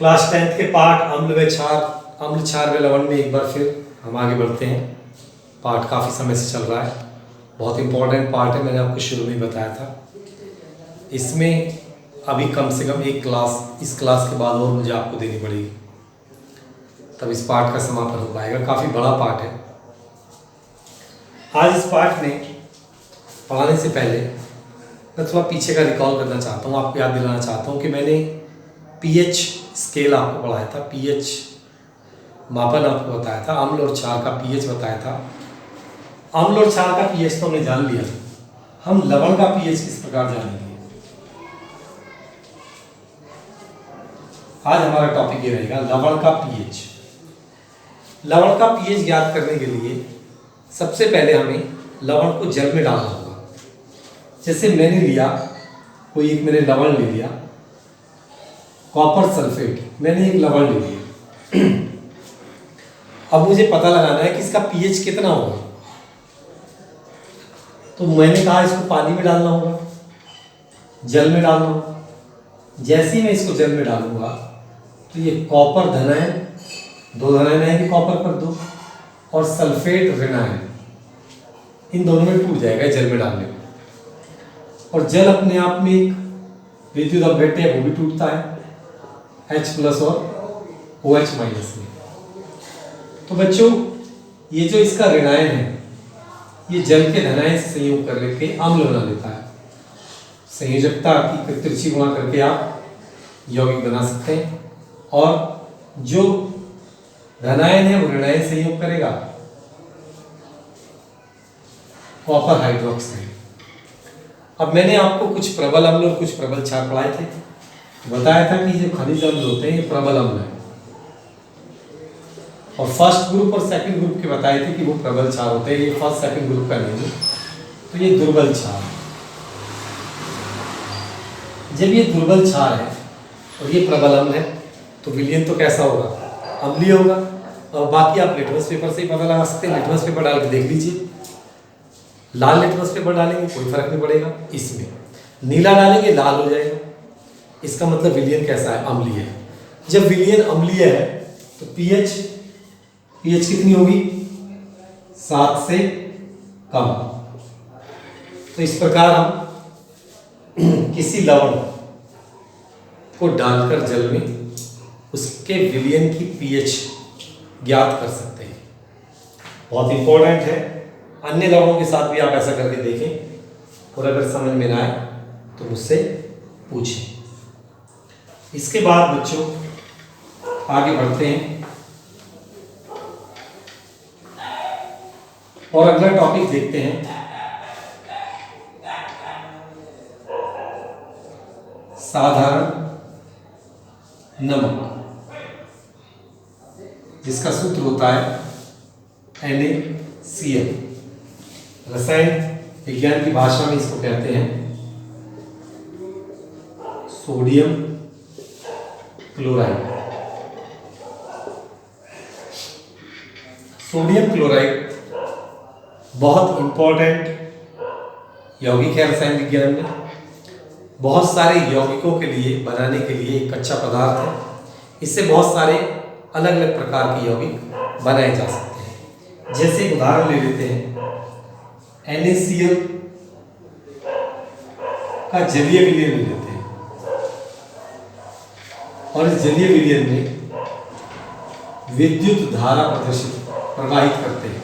Class 10th के पाठ अम्ल क्षार व लवण में एक बार फिर हम आगे बढ़ते हैं। पाठ काफ़ी समय से चल रहा है, बहुत इंपॉर्टेंट पार्ट है, मैंने आपको शुरू में बताया था। इसमें अभी कम से कम एक क्लास, इस क्लास के बाद और मुझे आपको देनी पड़ेगी, तब इस पाठ का समापन हो पाएगा। काफ़ी बड़ा पाठ है। आज इस पाठ में पढ़ाने से पहले मैं थोड़ा पीछे का रिकॉल करना चाहता हूँ, आपको याद दिलाना चाहता हूँ कि मैंने पीएच स्केल आपको पढ़ाया था, पीएच मापन आपको बताया था, अम्ल और क्षार का पीएच बताया था। अम्ल और क्षार का पीएच तो हमने जान लिया, हम लवण का पीएच किस प्रकार जानेंगे। आज हमारा टॉपिक ये रहेगा लवण का पीएच। लवण का पीएच ज्ञात करने के लिए सबसे पहले हमें लवण को जल में डालना होगा। जैसे मैंने लिया, कोई एक मैंने लवण ले लिया, कॉपर सल्फेट, मैंने एक लवण ले लिया। अब मुझे पता लगाना है कि इसका पीएच कितना होगा। तो मैंने कहा इसको पानी में डालना होगा, जल में डालना होगा। जैसे ही मैं इसको जल में डालूंगा तो ये कॉपर धनायन, 2 धनायन आएंगे कॉपर पर 2, और सल्फेट ऋणायन, इन दोनों में टूट जाएगा जल में डालने में। और जल अपने आप में एक विद्युत अपघट्य है, वो भी टूटता है H+ और OH- में। तो बच्चों, ये जो इसका ऋणायन है, ये जल के धनायन से संयोग कर लेके अम्ल बना देता है। संयोजकता की तिरछी गुणा करके आप यौगिक बना सकते हैं, और जो धनायन है वो ऋणायन संयोग करेगा, कॉपर हाइड्रोक्साइड। अब मैंने आपको कुछ प्रबल अम्ल और कुछ प्रबल क्षार पढ़ाए थे, बताया था कि जो खनिज अम्ल होते हैं ये प्रबल अम्ल है, और फर्स्ट ग्रुप और सेकंड ग्रुप के बताए थे कि वो प्रबल क्षार होते हैं। ये फर्स्ट सेकंड ग्रुप का नहीं है, तो ये दुर्बल क्षार। जब ये दुर्बल क्षार है और ये प्रबल अम्ल है, तो विलयन तो कैसा होगा, अम्लीय होगा। और बाकी आप लिटमस पेपर से ही पता लगा सकते हैं। लिटमस पेपर डाल के देख लीजिए, लाल लिटमस पेपर डालेंगे कोई फर्क नहीं पड़ेगा, इसमें नीला डालेंगे लाल हो जाएगा, इसका मतलब विलयन कैसा है, अम्लीय है। जब विलयन अम्लीय है तो पीएच कितनी होगी, 7 से कम। तो इस प्रकार हम किसी लवण को डालकर जल में उसके विलयन की पीएच ज्ञात कर सकते हैं। बहुत इंपॉर्टेंट है। अन्य लवणों के साथ भी आप ऐसा करके देखें, और अगर समझ में ना आए तो मुझसे पूछें। इसके बाद बच्चों आगे बढ़ते हैं और अगला टॉपिक देखते हैं, साधारण नमक, जिसका सूत्र होता है NaCl। रसायन विज्ञान की भाषा में इसको कहते हैं सोडियम क्लोराइड। सोडियम क्लोराइड बहुत इंपॉर्टेंट यौगिक है रसायन विज्ञान में। बहुत सारे यौगिकों के लिए बनाने के लिए एक कच्चा पदार्थ है, इससे बहुत सारे अलग अलग प्रकार के यौगिक बनाए जा सकते हैं। जैसे एक उदाहरण ले लेते हैं, NaCl का जलीय विलयन ले लेते हैं, और इस जलीय विलयन में विद्युत धारा प्रवाहित करते हैं।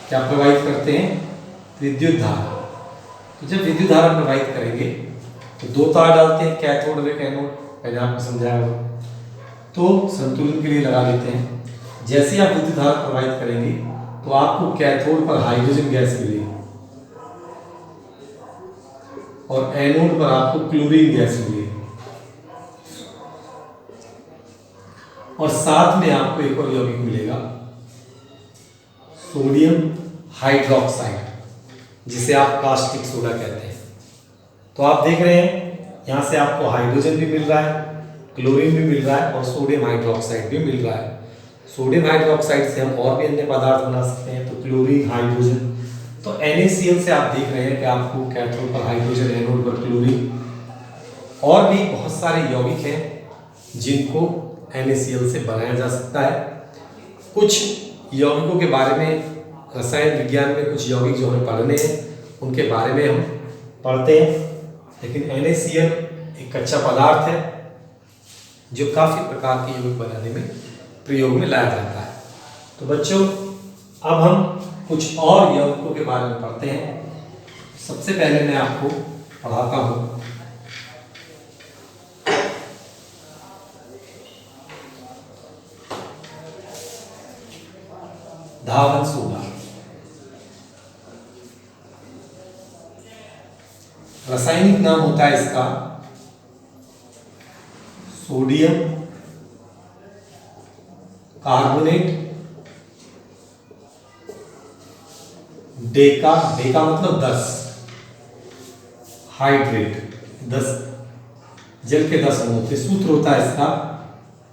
क्या प्रवाहित करते हैं, विद्युत धारा। तो जब विद्युत धारा प्रवाहित करेंगे तो 2 तार डालते हैं, कैथोड व एनोड, मैंने आपको समझाया होगा। तो संतुलन के लिए लगा लेते हैं। जैसे ही आप विद्युत धारा प्रवाहित करेंगे तो आपको कैथोड पर हाइड्रोजन गैस मिलेगी, और एनोड पर आपको क्लोरीन गैस मिलेगी, और साथ में आपको एक और यौगिक मिलेगा सोडियम हाइड्रोक्साइड, जिसे आप कास्टिक सोडा कहते हैं। तो आप देख रहे हैं यहाँ से आपको हाइड्रोजन भी मिल रहा है, क्लोरीन भी मिल रहा है, और सोडियम हाइड्रोक्साइड भी मिल रहा है। सोडियम हाइड्रोक्साइड से हम और भी अन्य पदार्थ बना सकते हैं, तो क्लोरीन, हाइड्रोजन। तो NaCl से आप देख रहे हैं कि आपको कैथोड पर हाइड्रोजन, एनोड पर क्लोरीन, और भी बहुत सारे यौगिक हैं जिनको NaCl से बनाया जा सकता है। कुछ यौगिकों के बारे में रसायन विज्ञान में कुछ यौगिक जो हमें पढ़ने हैं उनके बारे में हम पढ़ते हैं, लेकिन NaCl एक कच्चा पदार्थ है जो काफ़ी प्रकार के यौगिक बनाने में प्रयोग में लाया जाता है। तो बच्चों, अब हम कुछ और यौगिकों के बारे में पढ़ते हैं। सबसे पहले मैं आपको पढ़ाता हूँ धावन सोडा। रासायनिक नाम होता है इसका सोडियम कार्बोनेट डेका, डेका मतलब 10, हाइड्रेट 10, जल के 10 अणु होते। सूत्र होता है इसका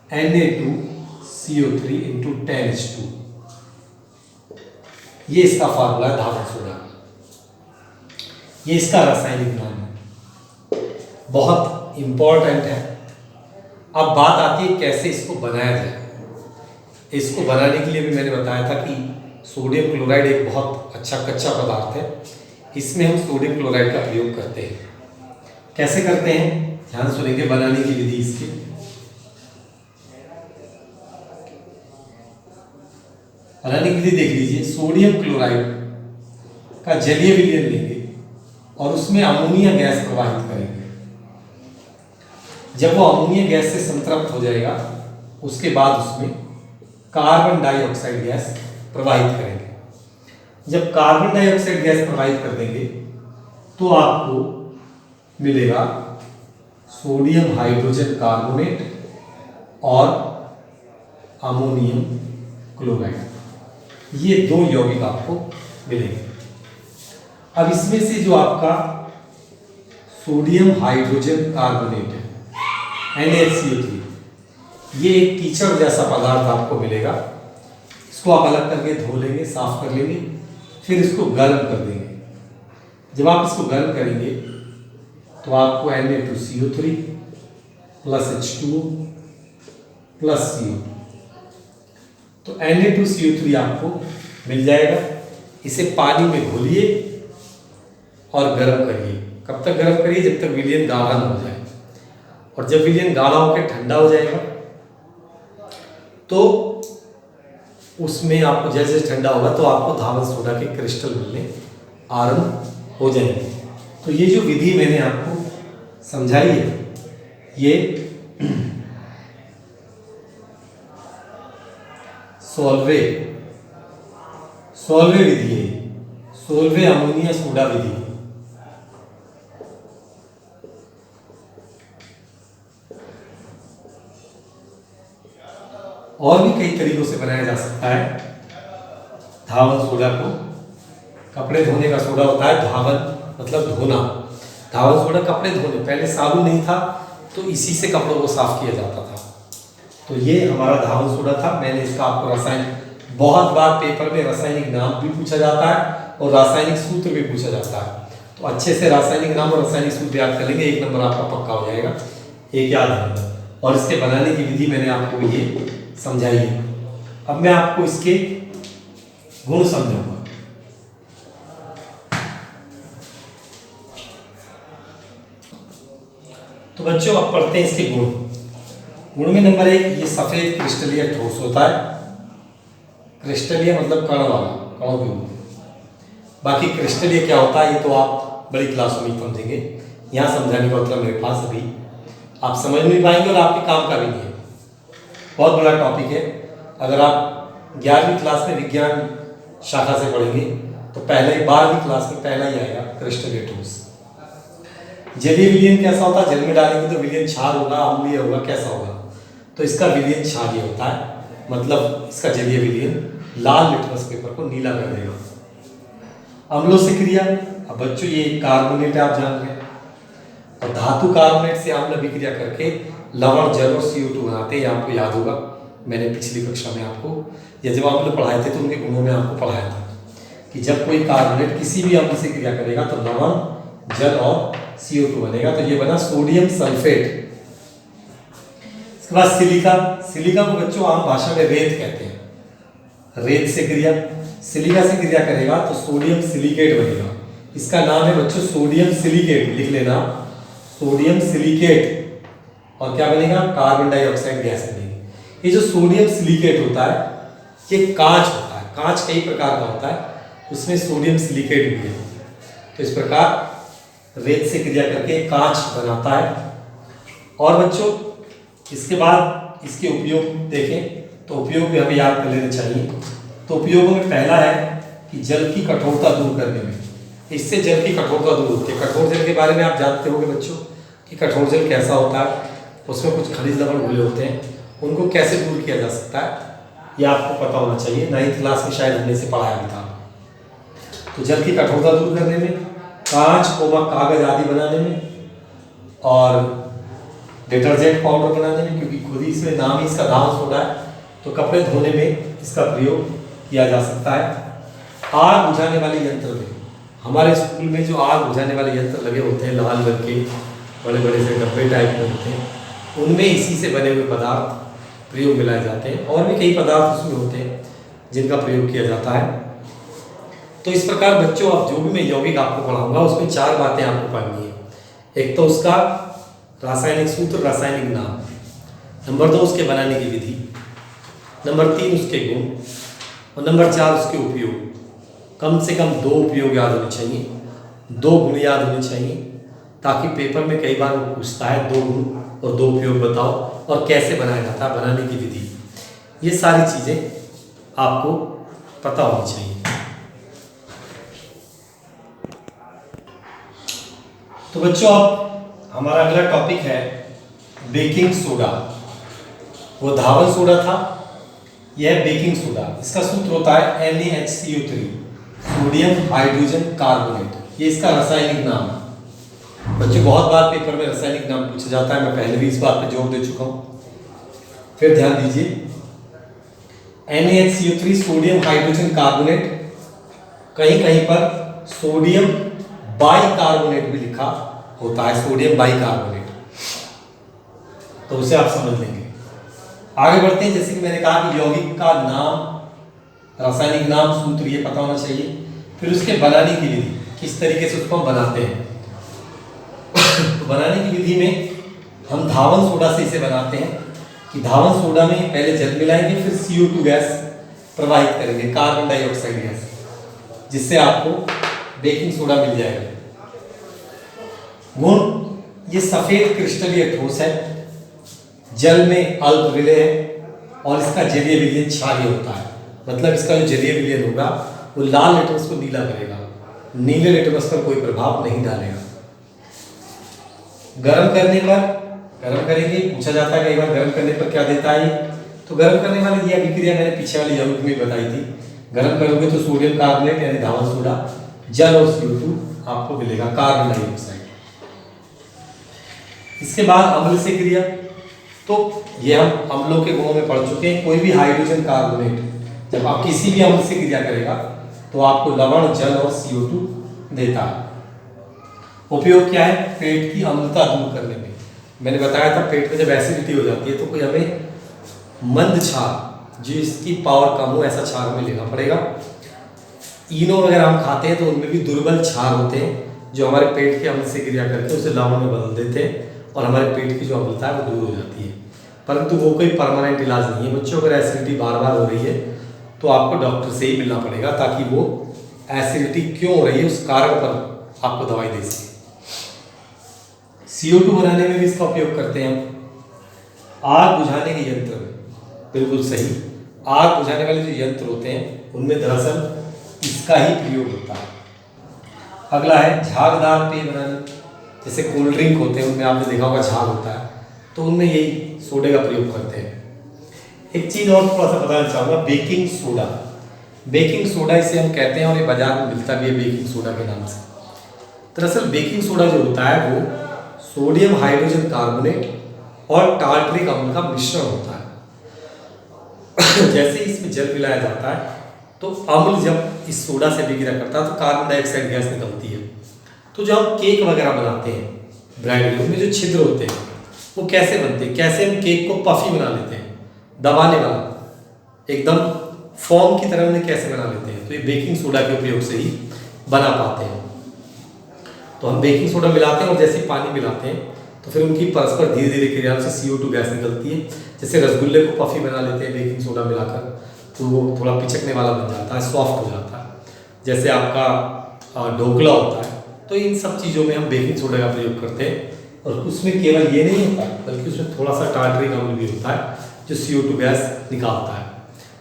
Na2CO3 × 10H2। ये इसका फार्मूला है धावन सोडा। ये इसका रासायनिक नाम है, बहुत इंपॉर्टेंट है। अब बात आती है कैसे इसको बनाया जाए। इसको बनाने के लिए भी मैंने बताया था कि सोडियम क्लोराइड एक बहुत अच्छा कच्चा पदार्थ है। इसमें हम सोडियम क्लोराइड का प्रयोग करते हैं। कैसे करते हैं ध्यान सुनेंगे, बनाने की विधि इसकी। बनाने की विधि देख लीजिए। सोडियम क्लोराइड का जलीय विलयन लेंगे और उसमें अमोनिया गैस प्रवाहित करेंगे। जब वो अमोनिया गैस से संतृप्त हो जाएगा, उसके बाद उसमें कार्बन डाइऑक्साइड गैस प्रवाहित करेंगे। जब कार्बन डाइऑक्साइड गैस प्रवाहित कर देंगे तो आपको मिलेगा सोडियम हाइड्रोजन कार्बोनेट और अमोनियम क्लोराइड। ये दो यौगिक आपको मिलेंगे। अब इसमें से जो आपका सोडियम हाइड्रोजन कार्बोनेट है NaCO3, ये एक कीचड़ जैसा पदार्थ आपको मिलेगा। इसको आप अलग करके धो लेंगे, साफ कर लेंगे, फिर इसको गर्म कर देंगे। जब आप इसको गर्म करेंगे तो आपको Na2CO3 + H2O + CO, तो Na2CO3 आपको मिल जाएगा। इसे पानी में घोलिए और गर्म करिए। कब तक गर्म करिए? जब तक विलयन गाढ़ा न हो जाए। और जब विलयन गाढ़ा होकर ठंडा हो जाएगा तो उसमें आपको जैसे जैसे ठंडा होगा तो आपको धावन सोडा के क्रिस्टल मिलने आरंभ हो जाएंगे। तो ये जो विधि मैंने आपको समझाई है, ये सोल्वे विधि है, सोल्वे अमोनिया सोडा विधि है। और भी कई तरीकों से बनाया जा सकता है धावन सोडा को। कपड़े धोने का सोडा होता है धावन, मतलब धोना। धावन सोडा कपड़े धोने, पहले साबुन नहीं था तो इसी से कपड़ों को साफ किया जाता था। तो ये हमारा धावन सोडा था। मैंने इसका आपको रासायनिक, बहुत बार पेपर में रासायनिक नाम भी पूछा जाता है और रासायनिक सूत्र भी पूछा जाता है। तो अच्छे से रासायनिक नाम और रासायनिक सूत्र याद कर लेंगे, 1 नंबर आपका पक्का हो जाएगा। एक याद है। और इसके बनाने की विधि मैंने आपको ये समझाई है। अब मैं आपको इसके गुण समझाऊंगा। तो बच्चों अब पढ़ते हैं इसके गुण। गुण में नंबर 1, ये सफेद क्रिस्टलीय ठोस होता है। क्रिस्टलीय मतलब कण वाला, कणों के रूप। बाकी क्रिस्टलीय क्या होता है ये तो आप बड़ी क्लासों में समझेंगे। यहाँ समझाने का मतलब मेरे पास अभी आप समझ नहीं पाएंगे और आपके काम का भी नहीं है। बहुत बड़ा टॉपिक है। अगर आप 11वीं क्लास में विज्ञान शाखा से पढ़ेंगे तो पहले 12वीं क्लास में पहला ही आएगा क्रिस्टलीय ठोस। जलीय विलयन कैसा होता है? जल में डालेंगे तो विलयन क्षार होगा, अम्लीय होगा, कैसा होगा? तो इसका विलयन क्षारीय होता है, मतलब इसका जलीय विलयन लाल लिटमस पेपर को नीला कर देगा। अम्लों से क्रिया, अब बच्चों ये कार्बोनेट आप जान रहे हैं, और धातु कार्बोनेट से अम्ल अभिक्रिया करके लवण, जल और CO2 बनाते हैं। आपको याद होगा, मैंने पिछली कक्षा में आपको, या जब अम्ल पढ़ाए थे तो उनके गुणों में आपको पढ़ाया था कि जब कोई कार्बोनेट किसी भी अम्ल से क्रिया करेगा तो लवण, जल और CO2 बनेगा। तो ये बना सोडियम सल्फेट। इसके बाद सिलिका। सिलिका को बच्चों आम भाषा में रेत कहते हैं। रेत से क्रिया, सिलिका से क्रिया करेगा तो सोडियम सिलिकेट बनेगा। इसका नाम है बच्चों सोडियम सिलिकेट, लिख लेना सोडियम सिलिकेट। और क्या बनेगा? कार्बन डाइऑक्साइड गैस बनेगी। ये जो सोडियम सिलिकेट होता है ये कांच होता है। कांच कई प्रकार का होता है, उसमें सोडियम सिलिकेट भी है। तो इस प्रकार रेत से क्रिया करके कांच बनाता है। और बच्चों इसके बाद इसके उपयोग देखें तो उपयोग भी हमें याद कर लेने चाहिए। तो उपयोगों में पहला है कि जल की कठोरता दूर करने में, इससे जल की कठोरता दूर होती है। कठोर जल के बारे में आप जानते होंगे बच्चों कि कठोर जल कैसा होता है, उसमें कुछ खनिज लवण घुले होते हैं, उनको कैसे दूर किया जा सकता है ये आपको पता होना चाहिए। 9th क्लास में शायद हमने से पढ़ाया भी था। तो जल की कठोरता दूर करने में, कांच कोमा कागज आदि बनाने में, और डिटर्जेंट पाउडर बनाने में, क्योंकि खुद ही इसमें नाम ही इसका धावन सोडा है तो कपड़े धोने में इसका प्रयोग किया जा सकता है। आग बुझाने वाले यंत्र में, हमारे स्कूल में जो आग बुझाने वाले यंत्र लगे होते हैं लाल रंग के बड़े बड़े से डब्बे टाइप में होते हैं, उनमें इसी से बने हुए पदार्थ प्रयोग में लाए जाते हैं। और भी कई पदार्थ उसमें होते हैं जिनका प्रयोग किया जाता है। तो इस प्रकार बच्चों अब जो भी मैं यौगिक आपको पढ़ाऊंगा उसमें 4 बातें आपको पढ़नी है। एक तो उसका रासायनिक सूत्र, रासायनिक नाम, नंबर 2 उसके बनाने की विधि, नंबर 3 उसके गुण, और नंबर 4 उसके उपयोग। कम से कम 2 उपयोग याद होने चाहिए, 2 गुण याद होने चाहिए, ताकि पेपर में कई बार वो पूछता है 2 गुण और 2 उपयोग बताओ और कैसे बनाया जाता है, बनाने की विधि। ये सारी चीज़ें आपको पता होनी चाहिए। तो बच्चों अब हमारा अगला टॉपिक है बेकिंग सोडा। वो धावन सोडा था, यह है बेकिंग सोडा। इसका सूत्र होता है NaHCO3, सोडियम हाइड्रोजन कार्बोनेट। ये इसका रासायनिक नाम है। बच्चों बहुत बार पेपर में रासायनिक नाम पूछा जाता है, मैं पहले भी इस बात पे जोर दे चुका हूँ। फिर ध्यान दीजिए, NaHCO3 सोडियम हाइड्रोजन कार्बोनेट, कहीं कहीं पर सोडियम बाइकार्बोनेट भी लिखा होता है, सोडियम बाइकार्बोनेट, तो उसे आप समझ लेंगे। आगे बढ़ते हैं। जैसे कि मैंने कहा कि यौगिक का नाम, रासायनिक नाम, सूत्र ये पता होना चाहिए। फिर उसके बनाने की विधि, किस तरीके से उसको हम बनाते हैं। तो बनाने की विधि में हम धावन सोडा से इसे बनाते हैं कि धावन सोडा में पहले जल मिलाएंगे, फिर CO2 गैस प्रवाहित करेंगे, कार्बन डाइऑक्साइड गैस, जिससे आपको बेकिंग सोडा मिल जाएगा। गुण, ये सफेद क्रिस्टलीय ठोस है, जल में अल्प विलय है, और इसका जलीय विलयन क्षारीय होता है। मतलब इसका जो जलीय विलयन होगा वो लाल लिटमस को नीला करेगा, नीले लिटमस पर कोई प्रभाव नहीं डालेगा। गर्म करने पर, गर्म करेंगे, पूछा जाता है कई बार गर्म करने पर क्या देता है। तो गर्म करने वाली ये अभिक्रिया मैंने पीछे वाली यौगिक में बताई थी। गर्म करोगे तो सोडियम कार्बोनेट यानी धावन सोडा, जल और CO2 आपको मिलेगा, कार्बन डाइऑक्साइड। इसके बाद अम्ल से क्रिया, तो ये हम अम्लों के गुणों में पढ़ चुके हैं। कोई भी हाइड्रोजन कार्बोनेट जब आप किसी भी अम्ल से क्रिया करेगा तो आपको लवण, जल और CO2 देता है। उपयोग क्या है? पेट की अम्लता दूर करने में। मैंने बताया था पेट में जब एसिडिटी हो जाती है तो कोई हमें मंद क्षार, जो इसकी पावर कम हो, ऐसा क्षार हमें लेना पड़ेगा। इनो वगैरह हम खाते हैं तो उनमें भी दुर्बल क्षार होते हैं जो हमारे पेट के अम्ल से क्रिया करके उसे लवण में बदल देते हैं और हमारे पेट की जो अम्लता है वो दूर हो जाती है। परंतु वो कोई परमानेंट इलाज नहीं है बच्चों। अगर एसिडिटी बार बार हो रही है तो आपको डॉक्टर से ही मिलना पड़ेगा, ताकि वो एसिडिटी क्यों हो रही है उस कारण पर आपको दवाई दे सके। CO2 बनाने में भी इसका उपयोग करते हैं हम। आग बुझाने के यंत्र में, बिल्कुल सही, आग बुझाने वाले जो यंत्र होते हैं उनमें दरअसल इसका ही प्रयोग होता है। अगला है झागदार पेय बनाने, जैसे कोल्ड ड्रिंक होते हैं उनमें आपने देखा होगा झाग होता है, तो उनमें यही सोडे का प्रयोग करते हैं। एक चीज़ और थोड़ा सा बताना चाहूँगा, बेकिंग सोडा। बेकिंग सोडा इसे हम कहते हैं और ये बाजार में मिलता भी है बेकिंग सोडा के नाम से। दरअसल बेकिंग सोडा जो होता है वो सोडियम हाइड्रोजन कार्बोनेट और टार्टरिक अम्ल का मिश्रण होता है। जैसे इसमें जल मिलाया जाता है तो अम्ल जब इस सोडा से विक्रिया करता है तो कार्बन डाइऑक्साइड गैस निकलती है। तो जब हम केक वगैरह बनाते हैं ब्रेड के, उसमें जो छिद्र होते हैं वो कैसे बनते हैं, कैसे हम केक को पफी बना लेते हैं, दबाने वाला एकदम फॉर्म की तरह उन्हें कैसे बना लेते हैं। तो ये बेकिंग सोडा के उपयोग से ही बना पाते हैं। तो हम बेकिंग सोडा मिलाते हैं और जैसे ही पानी मिलाते हैं तो फिर उनकी परस्पर धीरे धीरे क्रिया से CO2 गैस निकलती है। जैसे रसगुल्ले को पफी बना लेते हैं बेकिंग सोडा मिलाकर, तो वो थोड़ा पिचकने वाला बन जाता है, सॉफ्ट हो जाता है। जैसे आपका ढोकला होता है, तो इन सब चीज़ों में हम बेकिंग सोडा का प्रयोग करते हैं। और उसमें केवल ये नहीं होता बल्कि उसमें थोड़ा सा टार्टरिक अम्ल भी होता है जो CO2 गैस निकालता है।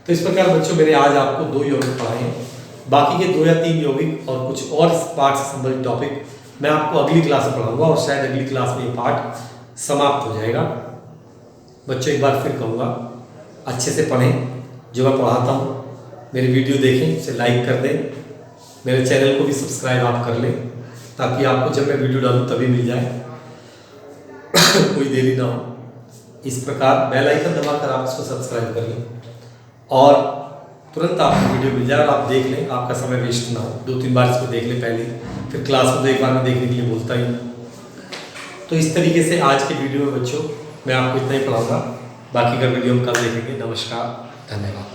तो इस प्रकार बच्चों मैंने आज आपको 2 यौगिक पढ़ाए हैं। बाकी के 2 या 3 यौगिक और कुछ और इस पाठ से संबंधित टॉपिक मैं आपको अगली क्लास में पढ़ाऊंगा और शायद अगली क्लास में ये पाठ समाप्त हो जाएगा। बच्चों एक बार फिर कहूँगा, अच्छे से पढ़ें जो मैं पढ़ाता हूँ, मेरी वीडियो देखें, उसे लाइक कर दें, मेरे चैनल को भी सब्सक्राइब आप कर लें ताकि आपको जब मैं वीडियो डालूँ तभी मिल जाए कोई देरी ना हो। इस प्रकार बेल आइकन दबाकर आप इसको सब्सक्राइब कर लें और तुरंत आपको वीडियो मिल जाए और आप देख लें, आपका समय वेस्ट ना हो। 2-3 बार इसको देख लें पहले, फिर क्लास में तो एक बार में देखने के लिए बोलता ही। तो इस तरीके से आज के वीडियो में बच्चों मैं आपको इतना ही पढ़ाऊँगा। बाकी का वीडियो हम कल देखेंगे। नमस्कार, धन्यवाद।